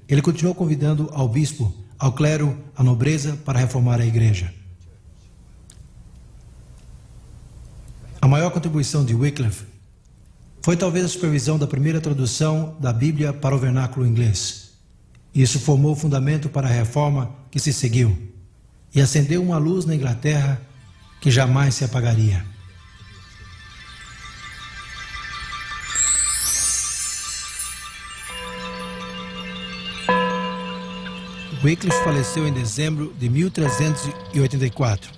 ele continuou convidando ao bispo, ao clero, à nobreza para reformar a igreja. A maior contribuição de Wycliffe foi talvez a supervisão da primeira tradução da Bíblia para o vernáculo inglês. Isso formou o fundamento para a reforma que se seguiu e acendeu uma luz na Inglaterra que jamais se apagaria. Wycliffe faleceu em dezembro de 1384,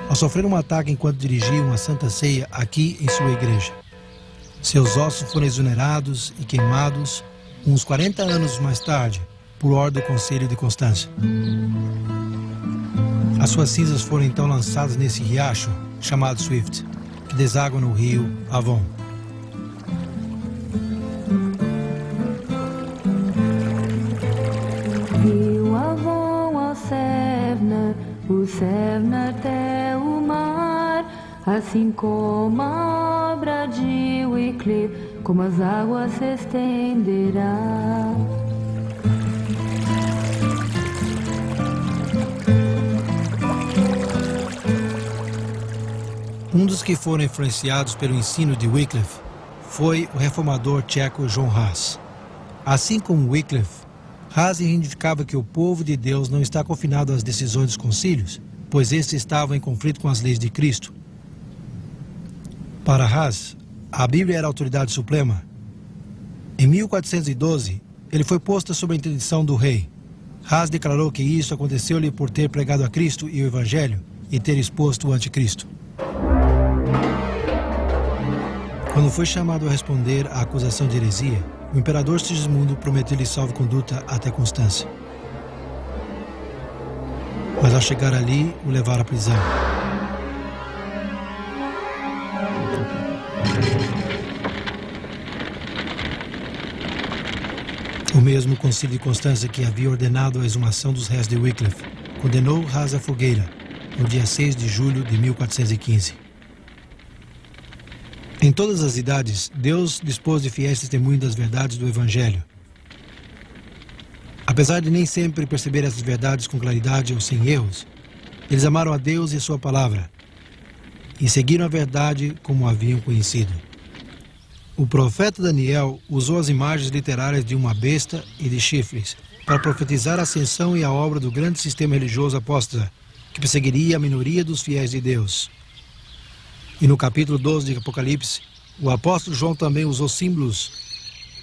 ao sofrer um ataque enquanto dirigia uma santa ceia aqui em sua igreja. Seus ossos foram exonerados e queimados uns 40 anos mais tarde, por ordem do Conselho de Constância. As suas cinzas foram então lançadas nesse riacho, chamado Swift, que deságua no rio Avon. Rio Avon ao Sevna, o Sevna até o mar, assim como a obra de Wycliffe, como as águas se estenderá. Um dos que foram influenciados pelo ensino de Wycliffe foi o reformador tcheco John Hus. Assim como Wycliffe, Hus reivindicava que o povo de Deus não está confinado às decisões dos concílios, pois estes estavam em conflito com as leis de Cristo. Para Hus, a Bíblia era a autoridade suprema. Em 1412, ele foi posto sob a interdição do rei. Hus declarou que isso aconteceu-lhe por ter pregado a Cristo e o Evangelho e ter exposto o anticristo. Quando foi chamado a responder à acusação de heresia, o imperador Sigismundo prometeu-lhe salvo-conduta até Constância. Mas ao chegar ali, o levaram à prisão. O mesmo concílio de Constância que havia ordenado a exumação dos restos de Wycliffe condenou Hus à fogueira no dia 6 de julho de 1415. Em todas as idades, Deus dispôs de fiéis testemunhos das verdades do Evangelho. Apesar de nem sempre perceber essas verdades com claridade ou sem erros, eles amaram a Deus e a sua palavra e seguiram a verdade como a haviam conhecido. O profeta Daniel usou as imagens literárias de uma besta e de chifres para profetizar a ascensão e a obra do grande sistema religioso apóstata que perseguiria a minoria dos fiéis de Deus. E no capítulo 12 de Apocalipse, o apóstolo João também usou símbolos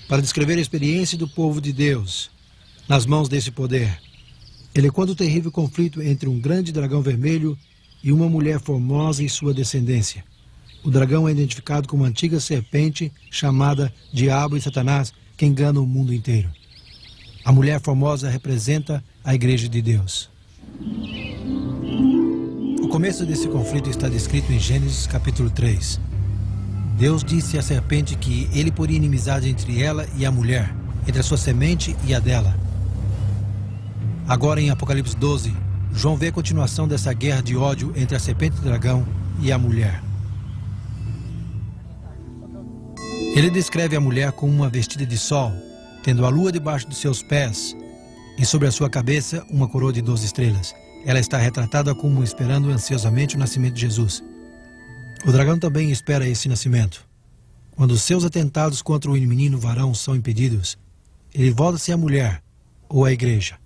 para descrever a experiência do povo de Deus nas mãos desse poder. Ele conta o terrível conflito entre um grande dragão vermelho e uma mulher formosa e sua descendência. O dragão é identificado como uma antiga serpente chamada Diabo e Satanás, que engana o mundo inteiro. A mulher formosa representa a Igreja de Deus. O começo desse conflito está descrito em Gênesis capítulo 3. Deus disse à serpente que ele poria inimizade entre ela e a mulher, entre a sua semente e a dela. Agora em Apocalipse 12, João vê a continuação dessa guerra de ódio entre a serpente e o dragão e a mulher. Ele descreve a mulher como uma vestida de sol, tendo a lua debaixo de seus pés e sobre a sua cabeça uma coroa de 12 estrelas. Ela está retratada como esperando ansiosamente o nascimento de Jesus. O dragão também espera esse nascimento. Quando os seus atentados contra o menino varão são impedidos, ele volta-se à mulher ou à igreja.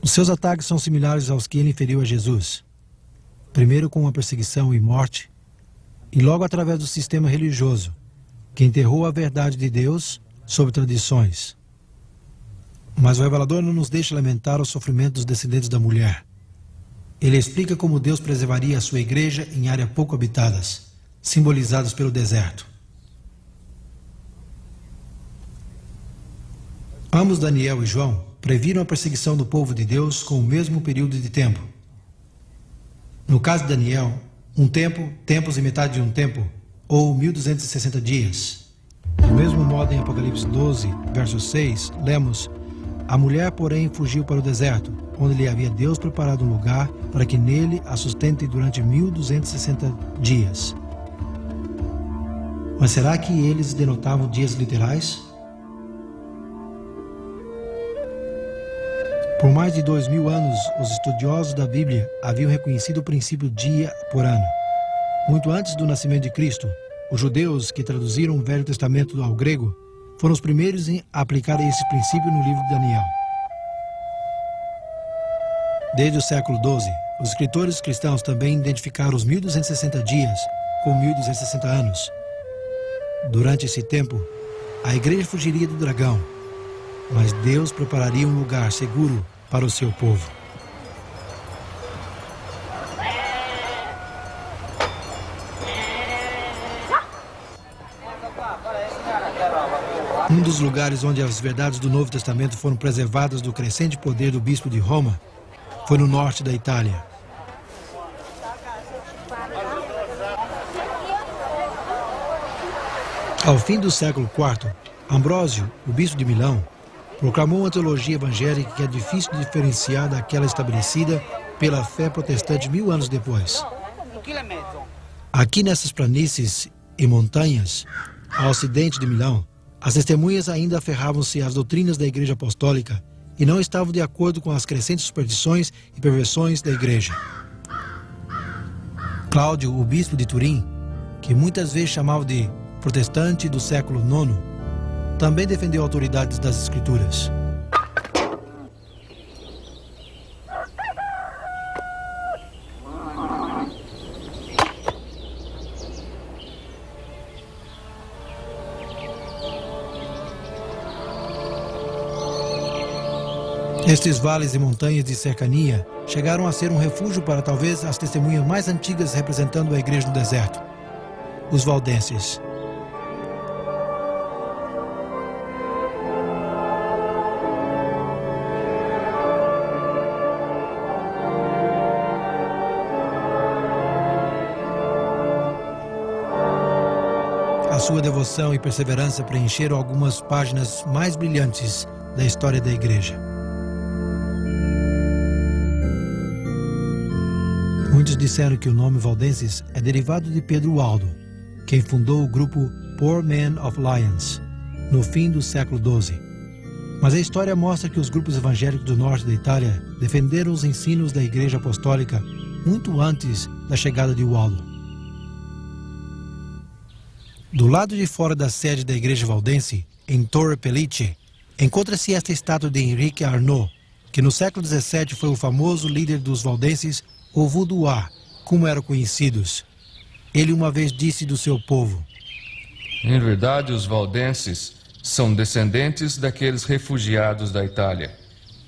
Os seus ataques são similares aos que ele inferiu a Jesus. Primeiro com a perseguição e morte, e logo através do sistema religioso, que enterrou a verdade de Deus sob tradições. Mas o revelador não nos deixa lamentar o sofrimento dos descendentes da mulher. Ele explica como Deus preservaria a sua igreja em áreas pouco habitadas, simbolizadas pelo deserto. Ambos, Daniel e João, previram a perseguição do povo de Deus com o mesmo período de tempo. No caso de Daniel, um tempo, tempos e metade de um tempo, ou 1260 dias. Do mesmo modo, em Apocalipse 12, verso 6, lemos: a mulher, porém, fugiu para o deserto, onde lhe havia Deus preparado um lugar para que nele a sustente durante 1260 dias. Mas será que eles denotavam dias literais? Por mais de 2000 anos, os estudiosos da Bíblia haviam reconhecido o princípio dia por ano. Muito antes do nascimento de Cristo, os judeus que traduziram o Velho Testamento ao grego foram os primeiros em aplicar esse princípio no livro de Daniel. Desde o século XII, os escritores cristãos também identificaram os 1260 dias com 1260 anos. Durante esse tempo, a igreja fugiria do dragão, mas Deus prepararia um lugar seguro para o seu povo. Um dos lugares onde as verdades do Novo Testamento foram preservadas do crescente poder do bispo de Roma foi no norte da Itália. Ao fim do século IV, Ambrósio, o bispo de Milão, proclamou uma teologia evangélica que é difícil de diferenciar daquela estabelecida pela fé protestante 1000 anos depois. Aqui nessas planícies e montanhas, ao ocidente de Milão, as testemunhas ainda aferravam-se às doutrinas da Igreja Apostólica e não estavam de acordo com as crescentes superstições e perversões da Igreja. Cláudio, o bispo de Turim, que muitas vezes chamava de protestante do século IX, também defendeu autoridades das Escrituras. Estes vales e montanhas de cercania chegaram a ser um refúgio para talvez as testemunhas mais antigas representando a igreja no deserto, os valdenses. A sua devoção e perseverança preencheram algumas páginas mais brilhantes da história da igreja. Muitos disseram que o nome Valdenses é derivado de Pedro Aldo, quem fundou o grupo Poor Men of Lyons, no fim do século XII. Mas a história mostra que os grupos evangélicos do norte da Itália defenderam os ensinos da Igreja Apostólica muito antes da chegada de Waldo. Do lado de fora da sede da Igreja Valdense, em Torre Pellice, encontra-se esta estátua de Henrique Arnaud, que no século XVII foi o famoso líder dos valdenses, ou Vaudois, como eram conhecidos. Ele uma vez disse do seu povo: em verdade, os valdenses são descendentes daqueles refugiados da Itália,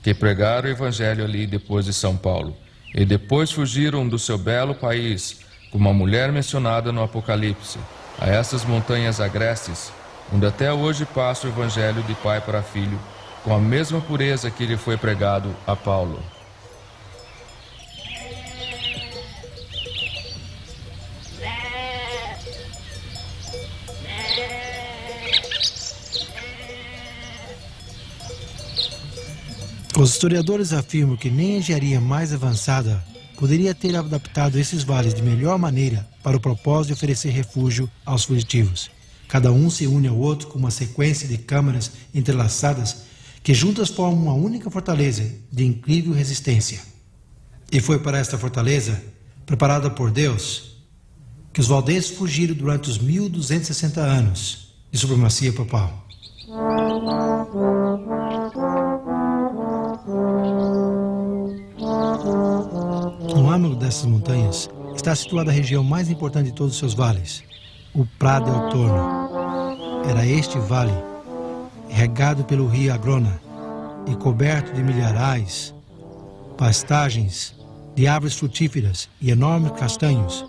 que pregaram o evangelho ali depois de São Paulo, e depois fugiram do seu belo país, como a mulher mencionada no Apocalipse, a essas montanhas agrestes, onde até hoje passa o evangelho de pai para filho, com a mesma pureza que lhe foi pregado a Paulo. Os historiadores afirmam que nem a engenharia mais avançada poderia ter adaptado esses vales de melhor maneira para o propósito de oferecer refúgio aos fugitivos. Cada um se une ao outro com uma sequência de câmaras entrelaçadas que juntas formam uma única fortaleza de incrível resistência. E foi para esta fortaleza, preparada por Deus, que os valdenses fugiram durante os 1260 anos de supremacia papal. No âmago dessas montanhas está situada a região mais importante de todos os seus vales, o Prado del Torno. Era este vale, regado pelo rio Agrona e coberto de milharais, pastagens, de árvores frutíferas e enormes castanhos,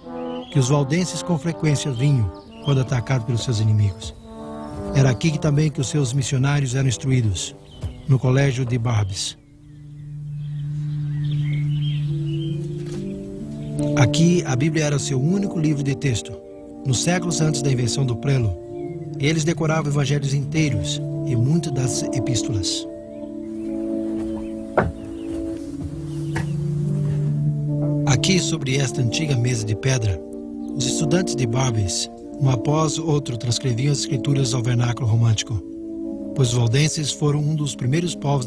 que os valdenses com frequência vinham quando atacados pelos seus inimigos. Era aqui que também que os seus missionários eram instruídos, no colégio de Barbes. Aqui, a Bíblia era o seu único livro de texto. Nos séculos antes da invenção do prelo, eles decoravam evangelhos inteiros e muitas das epístolas. Aqui, sobre esta antiga mesa de pedra, os estudantes de Barbes, um após outro, transcreviam as escrituras ao vernáculo romântico, pois os valdenses foram um dos primeiros povos